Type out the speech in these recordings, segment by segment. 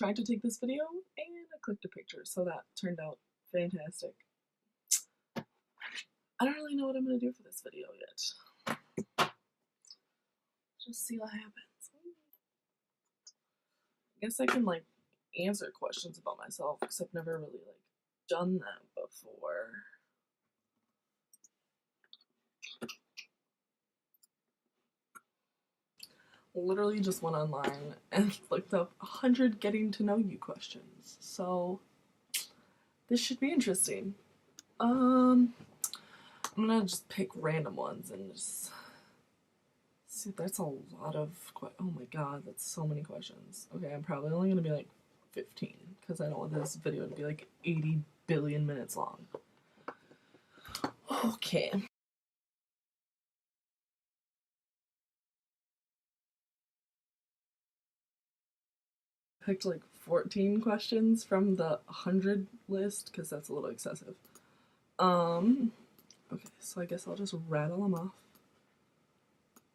tried to take this video and I clicked a picture, so that turned out fantastic. I don't really know what I'm gonna do for this video yet. Just see what happens. I guess I can like answer questions about myself because I've never really like done that before. Literally just went online and looked up 100 getting to know you questions. So this should be interesting. I'm gonna just pick random ones and just see. That's a lot of oh my god, that's so many questions. Okay, I'm probably only gonna be like 15 because I don't want this video to be like 80 billion minutes long. Okay. Picked like 14 questions from the 100 list because that's a little excessive. Okay, so I guess I'll just rattle them off.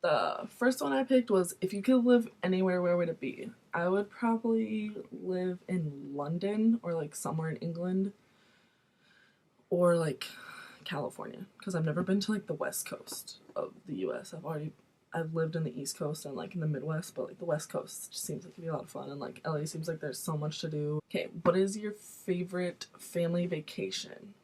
The first one I picked was, if you could live anywhere, where would it be? I would probably live in London or like somewhere in England or like California because I've never been to like the west coast of the US. I've lived in the East Coast and like in the Midwest, but like the West Coast just seems like it'd be a lot of fun, and like LA seems like there's so much to do. Okay, what is your favorite family vacation?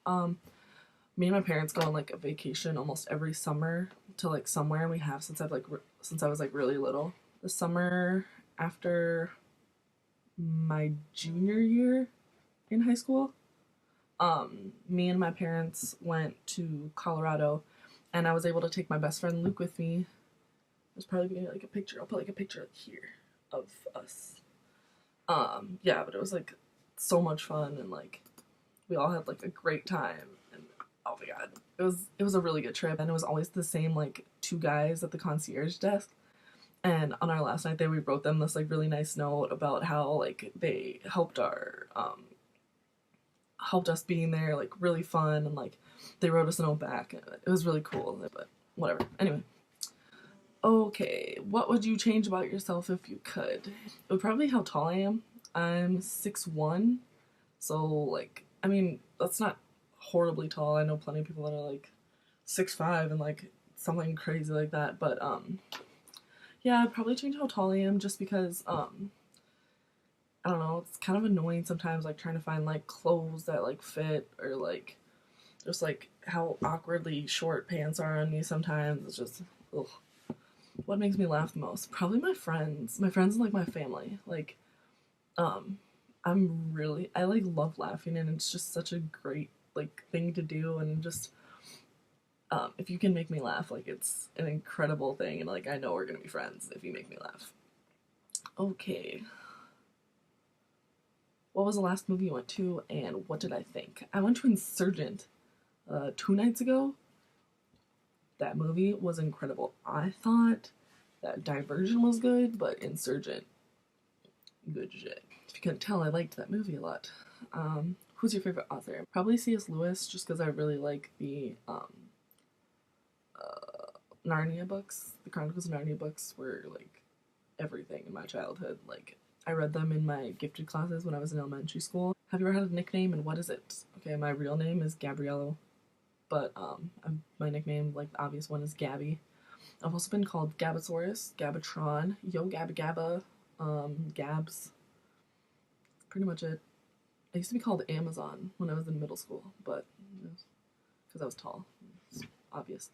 Me and my parents go on like a vacation almost every summer to like somewhere, and we have since since I was like really little. The summer after my junior year in high school, me and my parents went to Colorado, and I was able to take my best friend Luke with me. There's probably gonna be like a picture. I'll put like a picture here of us. Yeah, but it was like so much fun, and like we all had like a great time, and oh my god, it was a really good trip, and it was always the same like two guys at the concierge desk. And on our last night there, we wrote them this like really nice note about how like they helped us being there, like really fun, and like they wrote us a note back. It was really cool, but whatever. Anyway, okay, what would you change about yourself if you could? It would probably be how tall I am. I'm 6'1", so like I mean that's not horribly tall. I know plenty of people that are like 6'5" and like something crazy like that, but yeah, I'd probably change how tall I am just because I don't know, it's kind of annoying sometimes like trying to find like clothes that like fit, or like just like how awkwardly short pants are on me sometimes. It's just ugh. What makes me laugh the most? Probably my friends. My friends and like my family. Like um I like love laughing, and it's just such a great like thing to do, and just if you can make me laugh, like it's an incredible thing, and like I know we're gonna be friends if you make me laugh. Okay. What was the last movie you went to, and what did I think? I went to Insurgent 2 nights ago. That movie was incredible. I thought that Diversion was good, but Insurgent, good shit. If you couldn't tell, I liked that movie a lot. Who's your favorite author? Probably C.S. Lewis, just because I really like the Narnia books. The Chronicles of Narnia books were like everything in my childhood. Like I read them in my gifted classes when I was in elementary school. Have you ever had a nickname, and what is it? Okay, my real name is Gabriela, but my nickname, like the obvious one, is Gabby. I've also been called Gabosaurus, Gabatron, Yo Gabba Gabba, Gabs. That's pretty much it. I used to be called Amazon when I was in middle school, but because I was tall, it's obvious.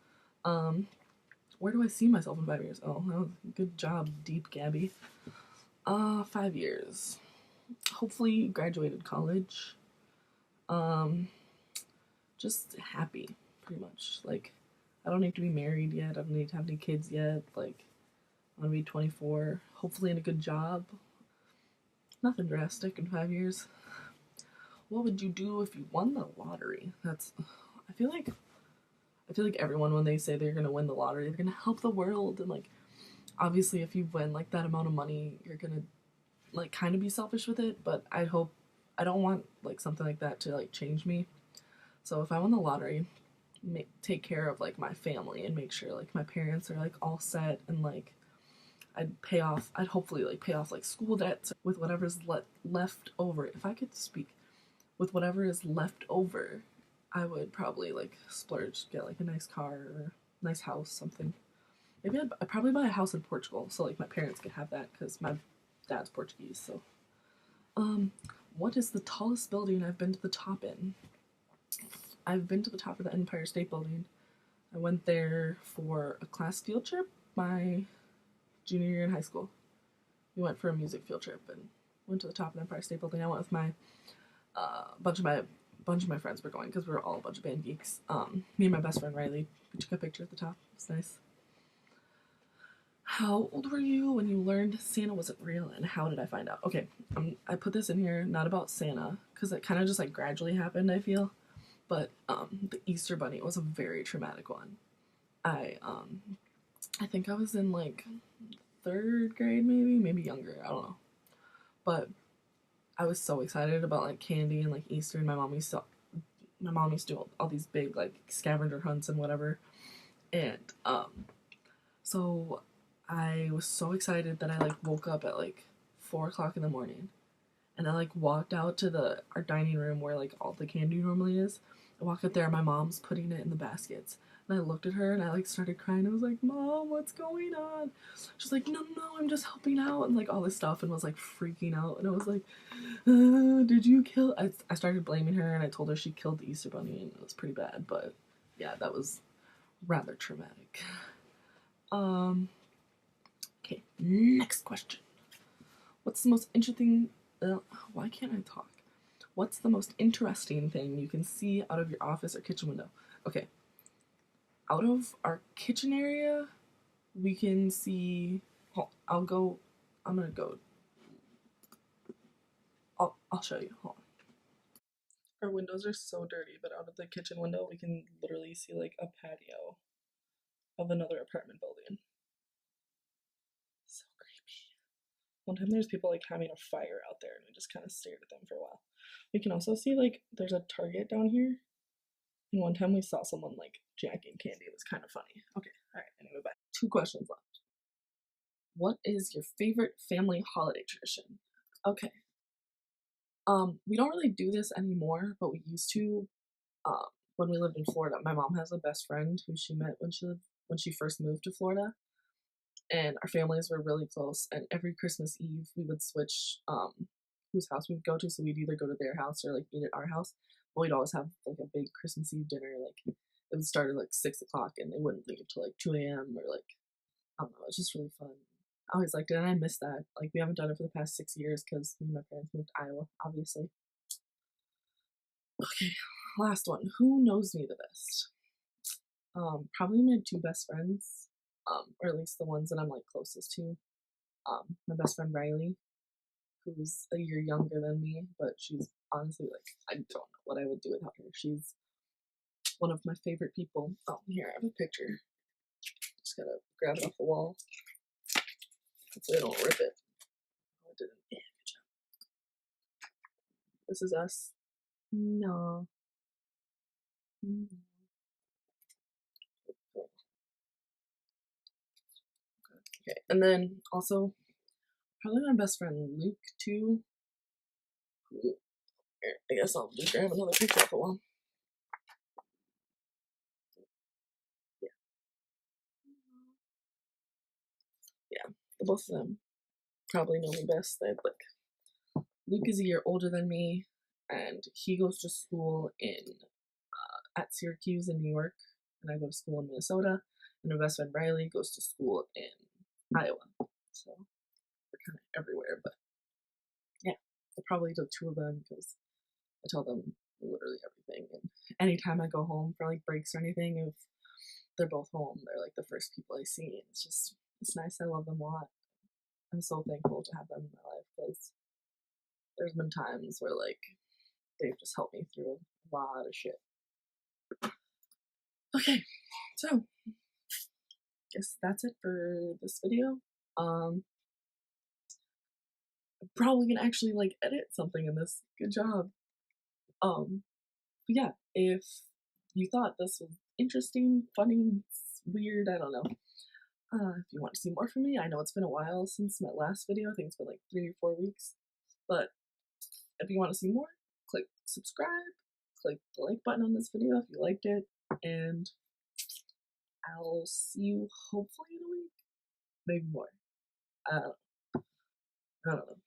Where do I see myself in 5 years? Oh, well, good job, Deep Gabby. 5 years. Hopefully graduated college. Just happy, pretty much. Like, I don't need to be married yet. I don't need to have any kids yet. Like, I'm gonna be 24. Hopefully in a good job. Nothing drastic in 5 years. What would you do if you won the lottery? I feel like everyone, when they say they're gonna win the lottery, they're gonna help the world, and like obviously if you win like that amount of money, you're gonna like kind of be selfish with it, but I don't want like something like that to like change me. So if I won the lottery, take care of like my family and make sure like my parents are like all set, and like I'd hopefully like pay off like school debts with whatever's left over. If I could speak, with whatever is left over, I would probably like splurge, get like a nice car or a nice house, something. Maybe I'd probably buy a house in Portugal so like my parents could have that because my dad's Portuguese. So, um, what is the tallest building I've been to the top in? I've been to the top of the Empire State Building. I went there for a class field trip my junior year in high school. We went for a music field trip and went to the top of the Empire State Building. I went with my bunch of my friends were going because we were all a bunch of band geeks. Me and my best friend Riley, we took a picture at the top. It's nice. How old were you when you learned Santa wasn't real, and how did I find out? Okay, I put this in here not about Santa because it kind of just like gradually happened. I feel, but the Easter Bunny was a very traumatic one. I um, I think I was in like third grade, maybe younger. I don't know, but I was so excited about like candy and like Easter, and my mom used to do all these big like scavenger hunts and whatever, and so I was so excited that I like woke up at like 4 o'clock in the morning, and I like walked out to the our dining room where like all the candy normally is. I walked up there, and my mom's putting it in the baskets. And I looked at her and I like started crying. I was like, "Mom, what's going on?" She's like, "No, no, I'm just helping out," and like all this stuff, and was like freaking out. And I was like, "Did you kill?" I started blaming her, and I told her she killed the Easter Bunny, and it was pretty bad. But yeah, that was rather traumatic. Um. Okay, next question. What's the most interesting? Why can't I talk? What's the most interesting thing you can see out of your office or kitchen window? Okay, out of our kitchen area, we can see. I'll go. I'm gonna go. I'll show you. Hold on. Our windows are so dirty, but out of the kitchen window, we can literally see like a patio of another apartment building. So creepy. One time there's people like having a fire out there, and we just kind of stared at them for a while. We can also see like there's a Target down here, and one time we saw someone like jacking candy. It was kind of funny. Okay, all right. Anyway, back. Two questions left. What is your favorite family holiday tradition? Okay. We don't really do this anymore, but we used to. Um, when we lived in Florida, my mom has a best friend who she met when she first moved to Florida, and our families were really close. And every Christmas Eve, we would switch whose house we would go to. So we'd either go to their house or like eat at our house. But we'd always have like a big Christmas Eve dinner. Like it would start at like 6 o'clock, and they wouldn't leave till like 2 a.m. or like I don't know. It's just really fun. I always liked it, and I miss that. Like we haven't done it for the past 6 years because me and my parents moved to Iowa, obviously. Okay, last one. Who knows me the best? Probably my two best friends, or at least the ones that I'm like closest to. My best friend Riley, who's a year younger than me, but she's honestly like I don't know what I would do without her. She's one of my favorite people. Oh, here I have a picture. Just gotta grab it off the wall. Hopefully I don't rip it. Oh, it didn't. Yeah, good job. This is us. No. No. Okay, and then also probably my best friend Luke too. Here, I guess I'll just grab another picture off the wall. Yeah, yeah. The both of them probably know me best. They like Luke is a year older than me, and he goes to school in at Syracuse in New York, and I go to school in Minnesota. And my best friend Riley goes to school in Iowa. So we're kind of everywhere, but yeah, I'll probably do two of them because I tell them literally everything. And anytime I go home for like breaks or anything, if they're both home, they're like the first people I see. And it's nice. I love them a lot. I'm so thankful to have them in my life because there's been times where like they've just helped me through a lot of shit. Okay, so guess that's it for this video. I'm probably gonna actually like edit something in this. Good job. But yeah, if you thought this was interesting, funny, weird, I don't know, If you want to see more from me, I know it's been a while since my last video. I think it's been like 3 or 4 weeks. But if you want to see more, click subscribe, click the like button on this video if you liked it, and I'll see you hopefully in a week, maybe more. I don't know. I don't know.